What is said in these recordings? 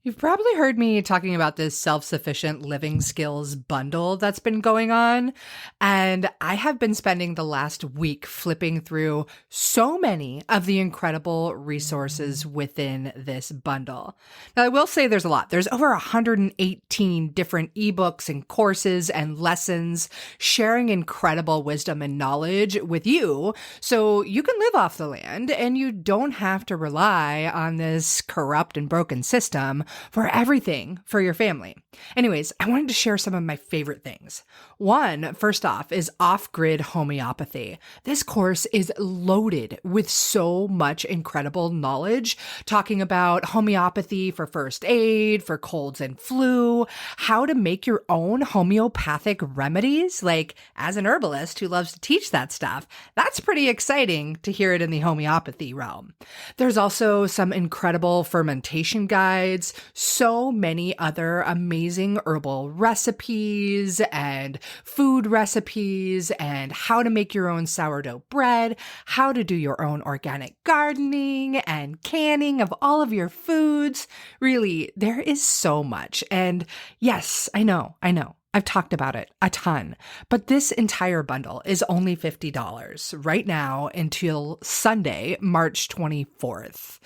You've probably heard me talking about this self-sufficient living skills bundle that's been going on. And I have been spending the last week flipping through so many of the incredible resources within this bundle. Now, I will say there's a lot. There's over 118 different ebooks and courses and lessons sharing incredible wisdom and knowledge with you so you can live off the land and you don't have to rely on this corrupt and broken system for everything for your family. Anyways, I wanted to share some of my favorite things. One, first off, is off-grid homeopathy. This course is loaded with so much incredible knowledge, talking about homeopathy for first aid, for colds and flu, how to make your own homeopathic remedies. Like, as an herbalist who loves to teach that stuff, that's pretty exciting to hear it in the homeopathy realm. There's also some incredible fermentation guides, so many other amazing herbal recipes and food recipes, and how to make your own sourdough bread, how to do your own organic gardening and canning of all of your foods. Really, there is so much. And yes, I know. I've talked about it a ton, but this entire bundle is only $50 right now until Sunday, March 24th.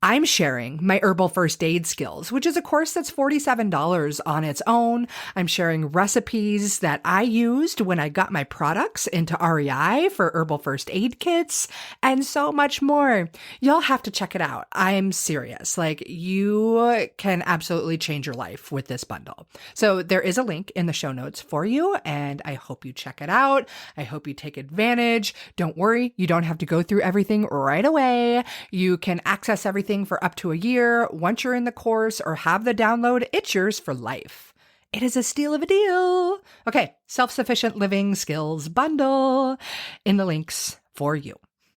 I'm sharing my herbal first aid skills, which is a course that's $47 on its own. I'm sharing recipes that I used when I got my products into REI for herbal first aid kits and so much more. You'll have to check it out. I'm serious. Like, you can absolutely change your life with this bundle. So there is a link in the show notes for you, and I hope you check it out. I hope you take advantage. Don't worry, you don't have to go through everything right away. You can access everything for up to a year. Once you're in the course or have the download, it's yours for life. It is a steal of a deal. Okay, self-sufficient living skills bundle in the links for you.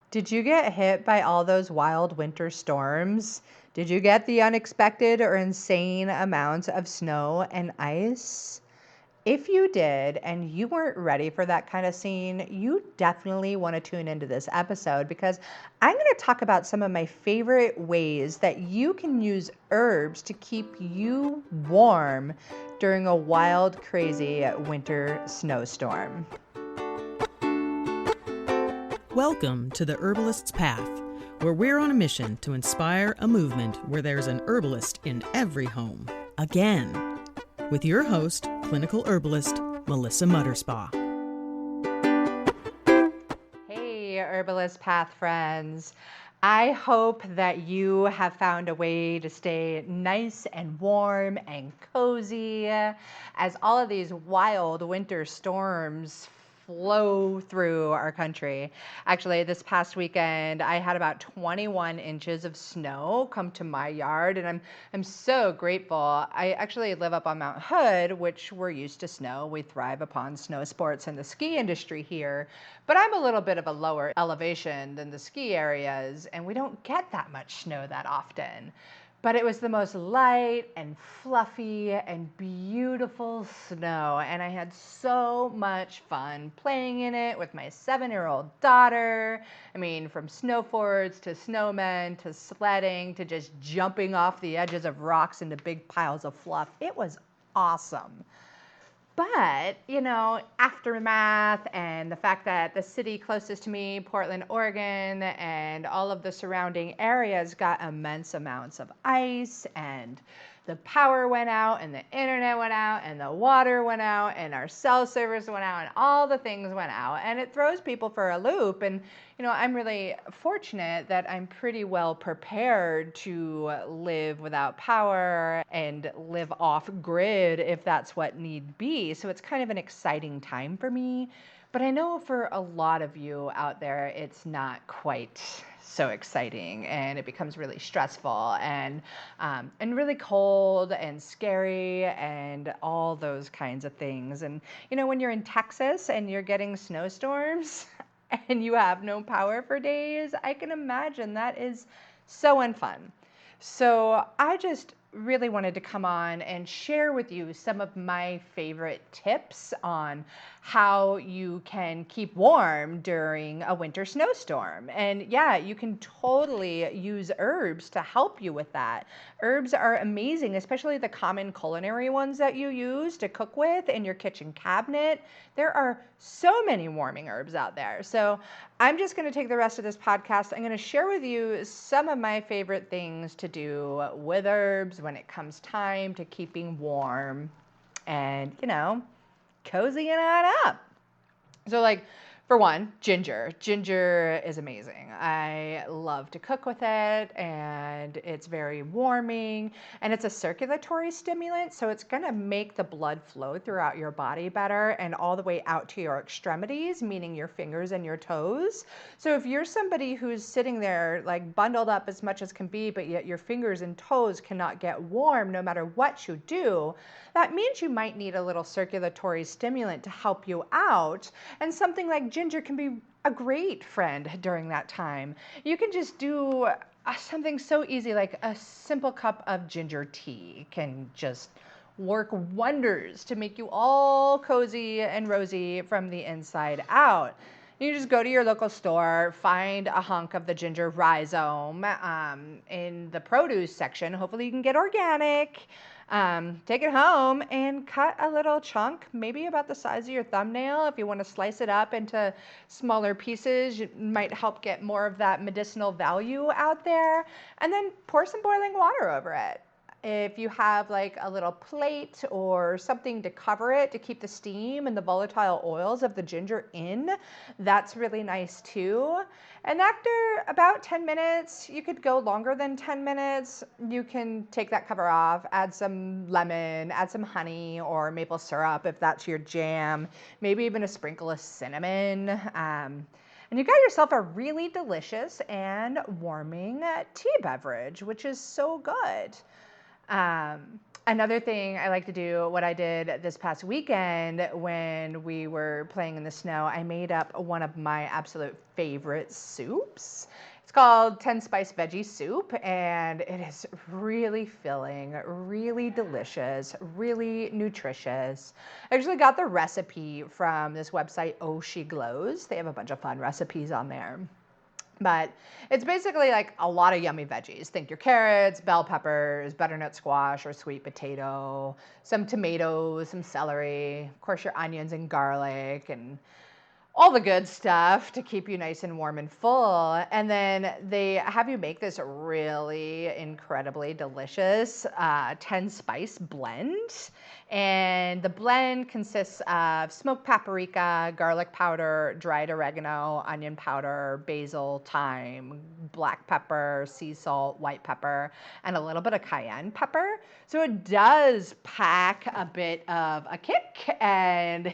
Did you get hit by all those wild winter storms? Did you get the unexpected or insane amounts of snow and ice? If you did and you weren't ready for that kind of scene, you definitely want to tune into this episode, because I'm going to talk about some of my favorite ways that you can use herbs to keep you warm during a wild, crazy winter snowstorm. Welcome to the Herbalist's Path, where we're on a mission to inspire a movement where there's an herbalist in every home. Again, with your host, clinical herbalist Melissa Mutterspaugh. Hey, Herbalist Path friends. I hope that you have found a way to stay nice and warm and cozy as all of these wild winter storms flow through our country. Actually, this past weekend, I had about 21 inches of snow come to my yard, and I'm so grateful. I actually live up on Mount Hood, which we're used to snow. We thrive upon snow sports and the ski industry here, but I'm a little bit of a lower elevation than the ski areas, and we don't get that much snow that often. But it was the most light and fluffy and beautiful snow, and I had so much fun playing in it with my 7-year-old daughter. I mean, from snowboards to snowmen to sledding to just jumping off the edges of rocks into big piles of fluff. It was awesome. But, aftermath and the fact that the city closest to me, Portland, Oregon, and all of the surrounding areas got immense amounts of ice, and the power went out, and the internet went out, and the water went out, and our cell service went out, and all the things went out, and it throws people for a loop. And I'm really fortunate that I'm pretty well prepared to live without power and live off grid if that's what need be. So it's kind of an exciting time for me. But I know for a lot of you out there, it's not quite so exciting, and it becomes really stressful and really cold and scary and all those kinds of things. And when you're in Texas and you're getting snowstorms and you have no power for days, I can imagine that is so unfun. So I just really wanted to come on and share with you some of my favorite tips on how you can keep warm during a winter snowstorm. And yeah, you can totally use herbs to help you with that. Herbs are amazing, especially the common culinary ones that you use to cook with in your kitchen cabinet. There are so many warming herbs out there. So I'm just going to take the rest of this podcast. I'm going to share with you some of my favorite things to do with herbs when it comes time to keeping warm and, cozying on up. So for one, ginger. Ginger is amazing. I love to cook with it, and it's very warming, and it's a circulatory stimulant, so it's going to make the blood flow throughout your body better and all the way out to your extremities, meaning your fingers and your toes. So if you're somebody who's sitting there bundled up as much as can be, but yet your fingers and toes cannot get warm no matter what you do, that means you might need a little circulatory stimulant to help you out. And something like ginger can be a great friend during that time. You can just do something so easy like a simple cup of ginger tea can just work wonders to make you all cozy and rosy from the inside out. You just go to your local store, find a hunk of the ginger rhizome in the produce section. Hopefully you can get organic. Take it home and cut a little chunk, maybe about the size of your thumbnail. If you want to slice it up into smaller pieces, it might help get more of that medicinal value out there. And then pour some boiling water over it. If you have a little plate or something to cover it to keep the steam and the volatile oils of the ginger in, that's really nice too. And after about 10 minutes, you could go longer than 10 minutes, you can take that cover off, add some lemon, add some honey or maple syrup if that's your jam, maybe even a sprinkle of cinnamon. And you got yourself a really delicious and warming tea beverage, which is so good. Another thing I like to do, what I did this past weekend when we were playing in the snow, I made up one of my absolute favorite soups. It's called 10 Spice Veggie Soup, and it is really filling, really delicious, really nutritious. I actually got the recipe from this website, Oh She Glows. They have a bunch of fun recipes on there. But it's basically a lot of yummy veggies. Think your carrots, bell peppers, butternut squash or sweet potato, some tomatoes, some celery, of course your onions and garlic, and all the good stuff to keep you nice and warm and full. And then they have you make this really incredibly delicious 10 spice blend. And the blend consists of smoked paprika, garlic powder, dried oregano, onion powder, basil, thyme, black pepper, sea salt, white pepper, and a little bit of cayenne pepper. So it does pack a bit of a kick, and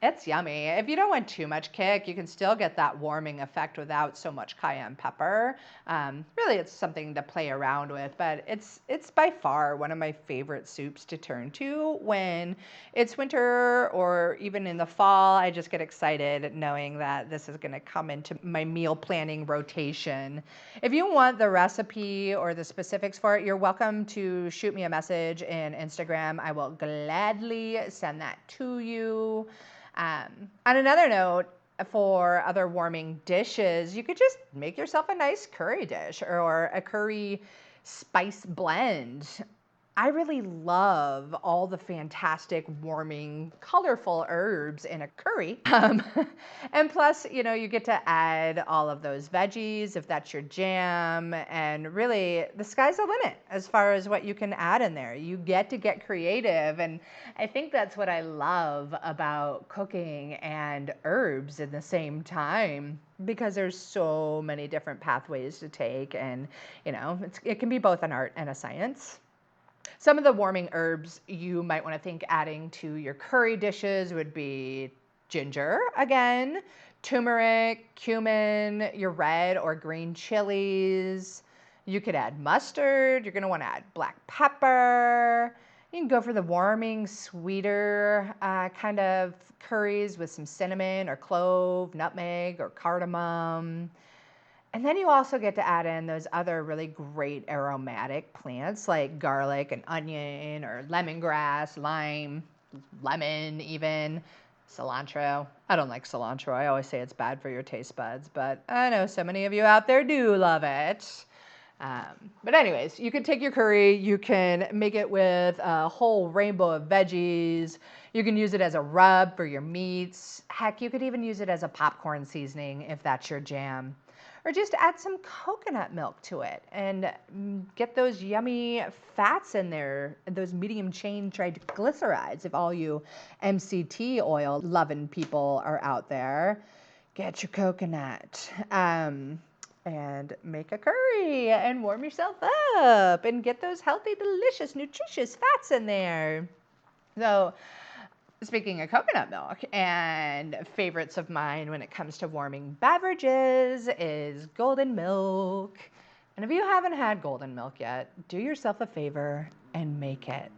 it's yummy. If you don't want too much kick, you can still get that warming effect without so much cayenne pepper. Really, it's something to play around with, but it's by far one of my favorite soups to turn to when it's winter or even in the fall. I just get excited knowing that this is going to come into my meal planning rotation. If you want the recipe or the specifics for it, you're welcome to shoot me a message in Instagram. I will gladly send that to you. On another note, for other warming dishes, you could just make yourself a nice curry dish or a curry spice blend. I really love all the fantastic, warming, colorful herbs in a curry. And plus, you get to add all of those veggies if that's your jam. And really, the sky's the limit as far as what you can add in there. You get to get creative. And I think that's what I love about cooking and herbs at the same time, because there's so many different pathways to take. And, it can be both an art and a science. Some of the warming herbs you might want to think adding to your curry dishes would be ginger, again, turmeric, cumin, your red or green chilies. You could add mustard. You're going to want to add black pepper. You can go for the warming, sweeter kind of curries with some cinnamon or clove, nutmeg, or cardamom. And then you also get to add in those other really great aromatic plants like garlic and onion or lemongrass, lime, lemon even, cilantro. I don't like cilantro. I always say it's bad for your taste buds, but I know so many of you out there do love it. But anyways, you can take your curry, you can make it with a whole rainbow of veggies. You can use it as a rub for your meats. Heck, you could even use it as a popcorn seasoning if that's your jam. Or just add some coconut milk to it and get those yummy fats in there, those medium chain triglycerides. If all you MCT oil loving people are out there, get your coconut. And make a curry and warm yourself up and get those healthy, delicious, nutritious fats in there. So, speaking of coconut milk, and favorites of mine when it comes to warming beverages is golden milk. And if you haven't had golden milk yet, do yourself a favor and make it.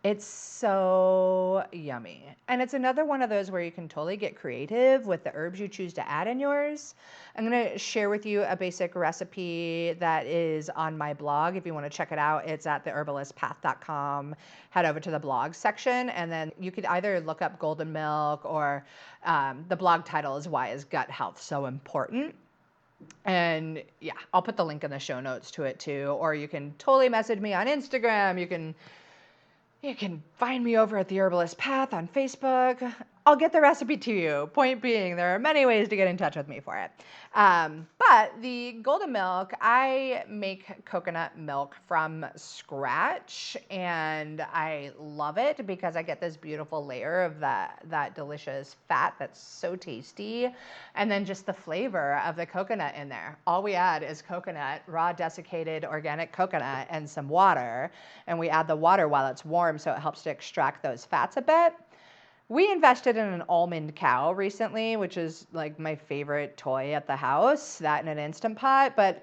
It's so yummy. And it's another one of those where you can totally get creative with the herbs you choose to add in yours. I'm going to share with you a basic recipe that is on my blog. If you want to check it out, it's at theherbalistpath.com. Head over to the blog section, and then you could either look up golden milk or the blog title is Why is Gut Health So Important? And yeah, I'll put the link in the show notes to it too. Or you can totally message me on Instagram. You can find me over at The Herbalist Path on Facebook. I'll get the recipe to you. Point being, there are many ways to get in touch with me for it. But the golden milk, I make coconut milk from scratch, and I love it because I get this beautiful layer of that delicious fat that's so tasty, and then just the flavor of the coconut in there. All we add is coconut, raw desiccated organic coconut, and some water, and we add the water while it's warm so it helps to extract those fats a bit. We invested in an almond cow recently, which is like my favorite toy at the house, that in an Instant Pot. But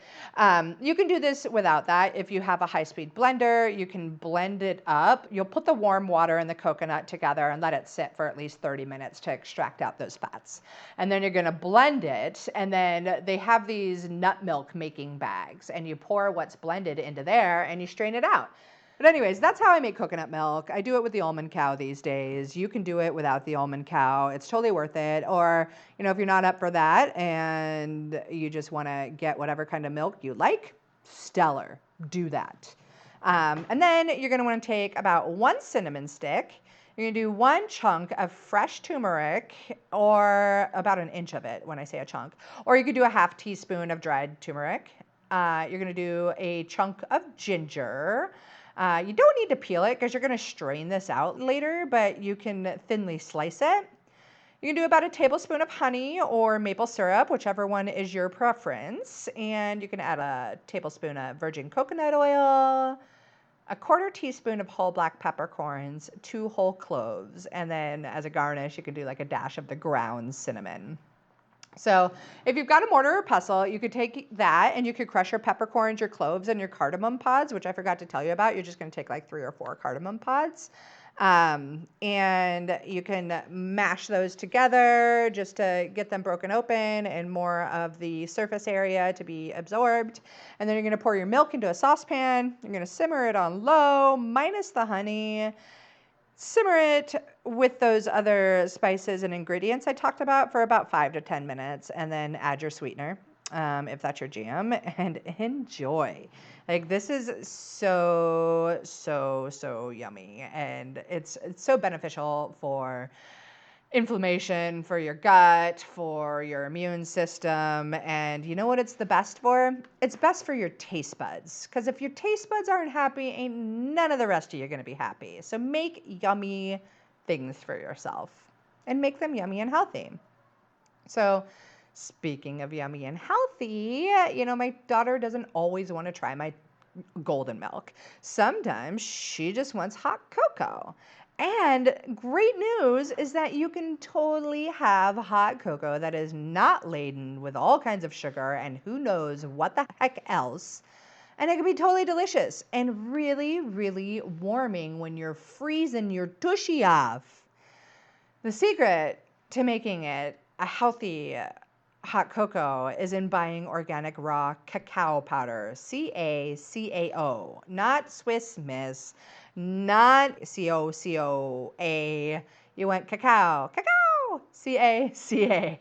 you can do this without that. If you have a high-speed blender, you can blend it up. You'll put the warm water and the coconut together and let it sit for at least 30 minutes to extract out those fats. And then you're going to blend it. And then they have these nut milk making bags. And you pour what's blended into there and you strain it out. But anyways, that's how I make coconut milk. I do it with the almond cow these days. You can do it without the almond cow. It's totally worth it. Or, if you're not up for that and you just want to get whatever kind of milk you like, stellar. Do that. And then you're going to want to take about 1 cinnamon stick. You're going to do 1 chunk of fresh turmeric, or about 1 inch of it when I say a chunk. Or you could do a 1/2 teaspoon of dried turmeric. You're going to do a chunk of ginger. You don't need to peel it because you're going to strain this out later, but you can thinly slice it. You can do about 1 tablespoon of honey or maple syrup, whichever one is your preference. And you can add 1 tablespoon of virgin coconut oil, 1/4 teaspoon of whole black peppercorns, 2 whole cloves. And then as a garnish, you can do like a dash of the ground cinnamon. So if you've got a mortar or pestle, you could take that and you could crush your peppercorns, your cloves, and your cardamom pods, which I forgot to tell you about. You're just going to take like 3 or 4 cardamom pods. And you can mash those together just to get them broken open and more of the surface area to be absorbed. And then you're going to pour your milk into a saucepan. You're going to simmer it on low, minus the honey. Simmer it with those other spices and ingredients I talked about for about 5 to 10 minutes, and then add your sweetener if that's your jam, and enjoy. Like, this is so, so, so yummy, and it's so beneficial for inflammation, for your gut, for your immune system. And you know what it's the best for? It's best for your taste buds. Because if your taste buds aren't happy, ain't none of the rest of you going to be happy. So make yummy things for yourself and make them yummy and healthy. So speaking of yummy and healthy, my daughter doesn't always want to try my golden milk. Sometimes she just wants hot cocoa. And great news is that you can totally have hot cocoa that is not laden with all kinds of sugar and who knows what the heck else. And it can be totally delicious and really, really warming when you're freezing your tushy off. The secret to making it a healthy, hot cocoa is in buying organic raw cacao powder, CACAO, not Swiss Miss, not COCOA. You went cacao, cacao, CACAO,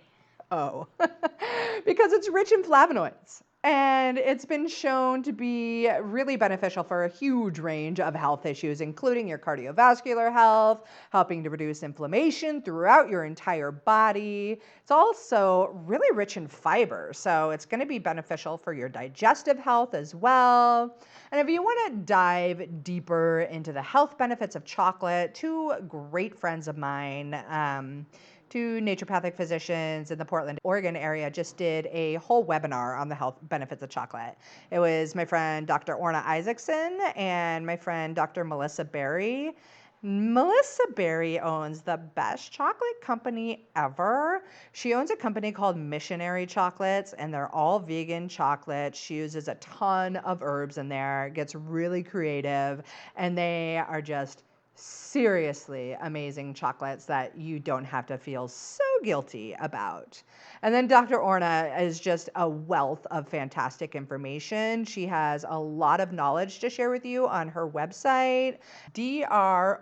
because it's rich in flavonoids. And it's been shown to be really beneficial for a huge range of health issues, including your cardiovascular health, helping to reduce inflammation throughout your entire body. It's also really rich in fiber, so it's going to be beneficial for your digestive health as well. And if you want to dive deeper into the health benefits of chocolate, two great friends of mine, two naturopathic physicians in the Portland, Oregon area just did a whole webinar on the health benefits of chocolate. It was my friend Dr. Orna Isaacson and my friend Dr. Melissa Berry. Melissa Berry owns the best chocolate company ever. She owns a company called Missionary Chocolates, and they're all vegan chocolates. She uses a ton of herbs in there, gets really creative, and they are just seriously amazing chocolates that you don't have to feel so guilty about. And then Dr. Orna is just a wealth of fantastic information. She has a lot of knowledge to share with you on her website, drorna.net.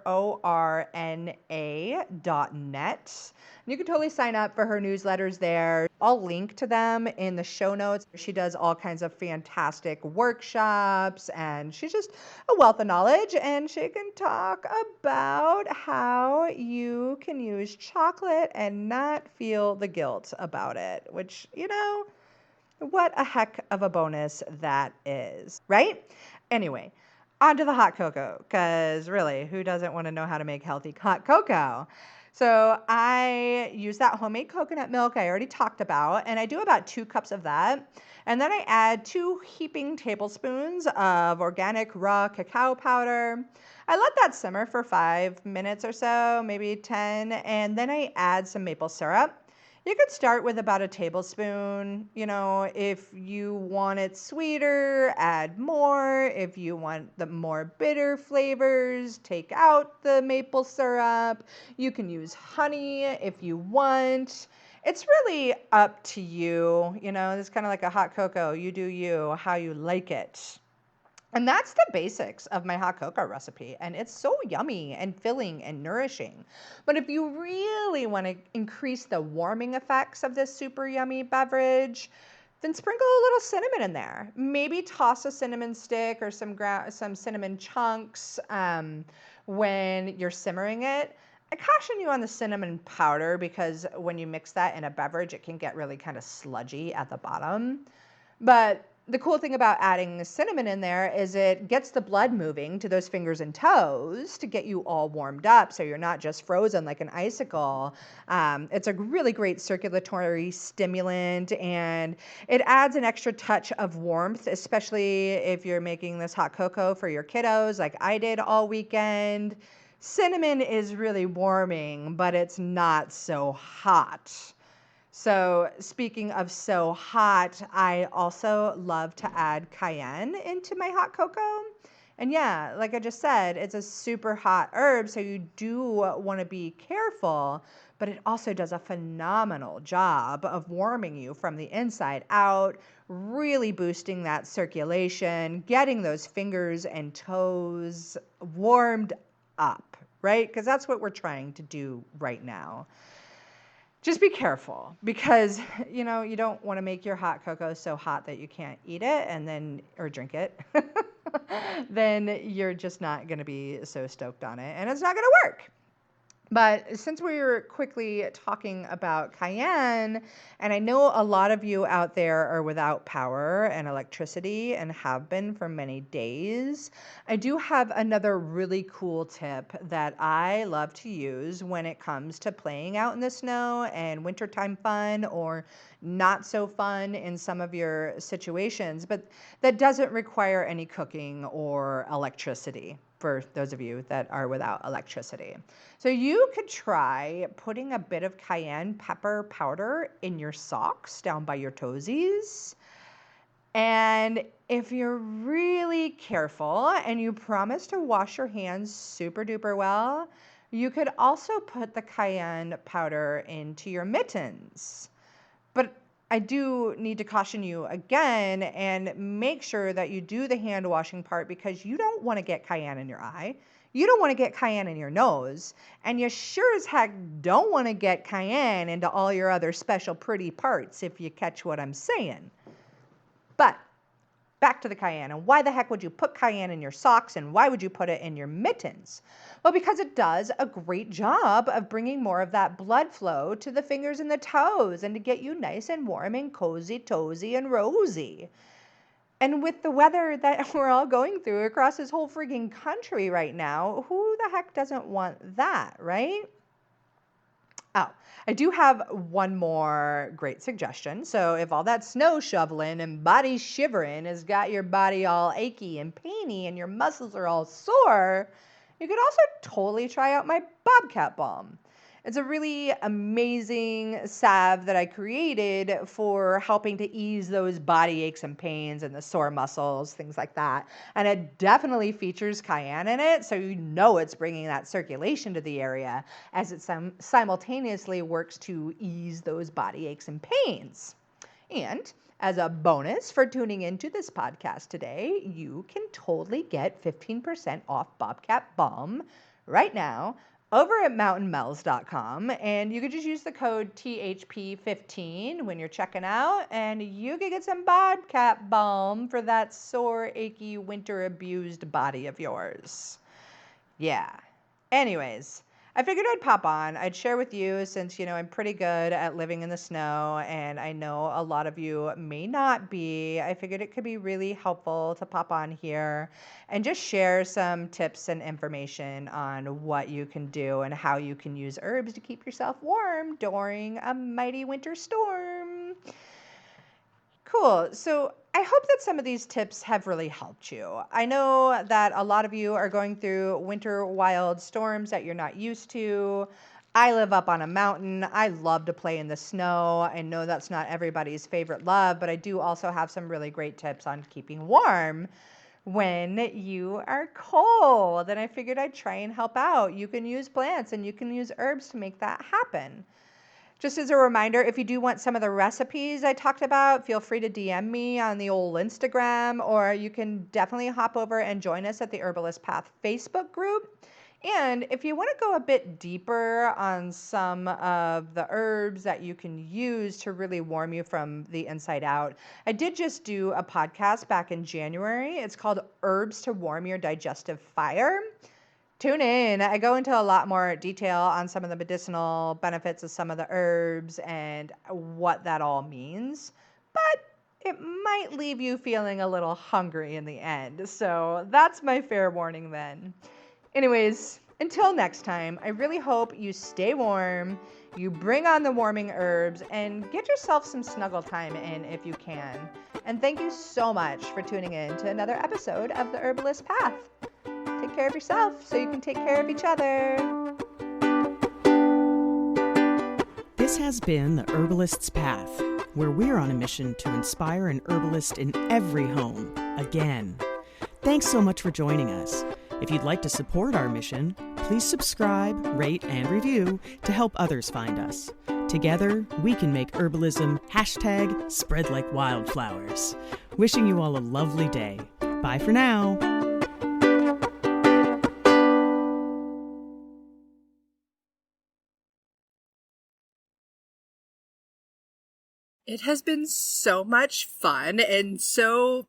You can totally sign up for her newsletters there. I'll link to them in the show notes. She does all kinds of fantastic workshops, and she's just a wealth of knowledge, and she can talk about how you can use chocolate and not feel the guilt about it, which, what a heck of a bonus that is, right? Anyway, on to the hot cocoa, because really, who doesn't want to know how to make healthy hot cocoa? So I use that homemade coconut milk I already talked about, and I do about 2 cups of that. And then I add 2 heaping tablespoons of organic raw cacao powder. I let that simmer for 5 minutes or so, maybe 10, and then I add some maple syrup. You could start with about a tablespoon. If you want it sweeter, add more. If you want the more bitter flavors, take out the maple syrup. You can use honey if you want. It's really up to you. It's kind of like a hot cocoa. You do you, how you like it. And that's the basics of my hot cocoa recipe. And it's so yummy and filling and nourishing. But if you really want to increase the warming effects of this super yummy beverage, then sprinkle a little cinnamon in there. Maybe toss a cinnamon stick or some cinnamon chunks when you're simmering it. I caution you on the cinnamon powder because when you mix that in a beverage, it can get really kind of sludgy at the bottom. But the cool thing about adding the cinnamon in there is it gets the blood moving to those fingers and toes to get you all warmed up so you're not just frozen like an icicle. It's a really great circulatory stimulant, and it adds an extra touch of warmth, especially if you're making this hot cocoa for your kiddos like I did all weekend. Cinnamon is really warming, but it's not so hot. So speaking of so hot, I also love to add cayenne into my hot cocoa. And yeah, like I just said, it's a super hot herb, so you do want to be careful, but it also does a phenomenal job of warming you from the inside out, really boosting that circulation, getting those fingers and toes warmed up, right? Because that's what we're trying to do right now. Just be careful because, you don't want to make your hot cocoa so hot that you can't eat it or drink it. Then you're just not going to be so stoked on it and it's not going to work. But since we were quickly talking about cayenne, and I know a lot of you out there are without power and electricity and have been for many days, I do have another really cool tip that I love to use when it comes to playing out in the snow and wintertime fun or not so fun in some of your situations, but that doesn't require any cooking or electricity for those of you that are without electricity. So you could try putting a bit of cayenne pepper powder in your socks down by your toesies. And if you're really careful and you promise to wash your hands super duper well, you could also put the cayenne powder into your mittens. But I do need to caution you again and make sure that you do the hand washing part, because you don't want to get cayenne in your eye. You don't want to get cayenne in your nose. And you sure as heck don't want to get cayenne into all your other special pretty parts, if you catch what I'm saying. But back to the cayenne. And why the heck would you put cayenne in your socks, and why would you put it in your mittens? Well, because it does a great job of bringing more of that blood flow to the fingers and the toes, and to get you nice and warm and cozy, toesy, and rosy. And with the weather that we're all going through across this whole freaking country right now, who the heck doesn't want that, right? Oh, I do have one more great suggestion. So if all that snow shoveling and body shivering has got your body all achy and painy and your muscles are all sore, you could also totally try out my Bobcat Balm. It's a really amazing salve that I created for helping to ease those body aches and pains and the sore muscles, things like that. And it definitely features cayenne in it, so you know it's bringing that circulation to the area as it simultaneously works to ease those body aches and pains. And as a bonus for tuning into this podcast today, you can totally get 15% off Bobcat Balm right now over at mountainmells.com, and you could just use the code THP15 when you're checking out, and you could get some Bobcat Balm for that sore, achy, winter-abused body of yours. Yeah. Anyways, I figured I'd pop on. I'd share with you, since, I'm pretty good at living in the snow, and I know a lot of you may not be. I figured it could be really helpful to pop on here and just share some tips and information on what you can do and how you can use herbs to keep yourself warm during a mighty winter storm. Cool. So I hope that some of these tips have really helped you. I know that a lot of you are going through winter wild storms that you're not used to. I live up on a mountain. I love to play in the snow. I know that's not everybody's favorite love, but I do also have some really great tips on keeping warm when you are cold. And I figured I'd try and help out. You can use plants and you can use herbs to make that happen. Just as a reminder, if you do want some of the recipes I talked about, feel free to DM me on the old Instagram, or you can definitely hop over and join us at the Herbalist Path Facebook group. And if you want to go a bit deeper on some of the herbs that you can use to really warm you from the inside out, I did just do a podcast back in January. It's called Herbs to Warm Your Digestive Fire. Tune in. I go into a lot more detail on some of the medicinal benefits of some of the herbs and what that all means, but it might leave you feeling a little hungry in the end. So that's my fair warning then. Anyways, until next time, I really hope you stay warm, you bring on the warming herbs, and get yourself some snuggle time in if you can. And thank you so much for tuning in to another episode of The Herbalist Path. Take care of yourself so you can take care of each other. This has been The Herbalist's Path, where we're on a mission to inspire an herbalist in every home, again. Thanks so much for joining us. If you'd like to support our mission, please subscribe, rate, and review to help others find us. Together, we can make herbalism #spread like wildflowers. Wishing you all a lovely day. Bye for now. It has been so much fun and so,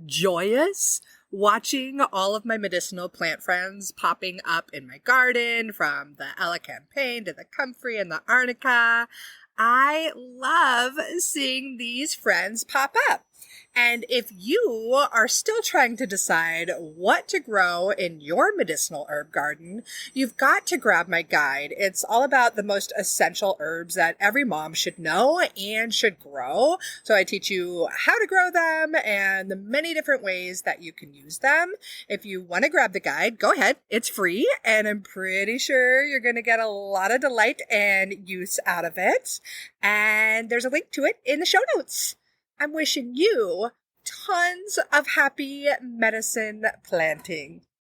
joyous watching all of my medicinal plant friends popping up in my garden, from the Ella Campaign to the Comfrey and the Arnica. I love seeing these friends pop up. And if you are still trying to decide what to grow in your medicinal herb garden, you've got to grab my guide. It's all about the most essential herbs that every mom should know and should grow. So I teach you how to grow them and the many different ways that you can use them. If you want to grab the guide, go ahead. It's free, and I'm pretty sure you're going to get a lot of delight and use out of it. And there's a link to it in the show notes. I'm wishing you tons of happy medicine planting.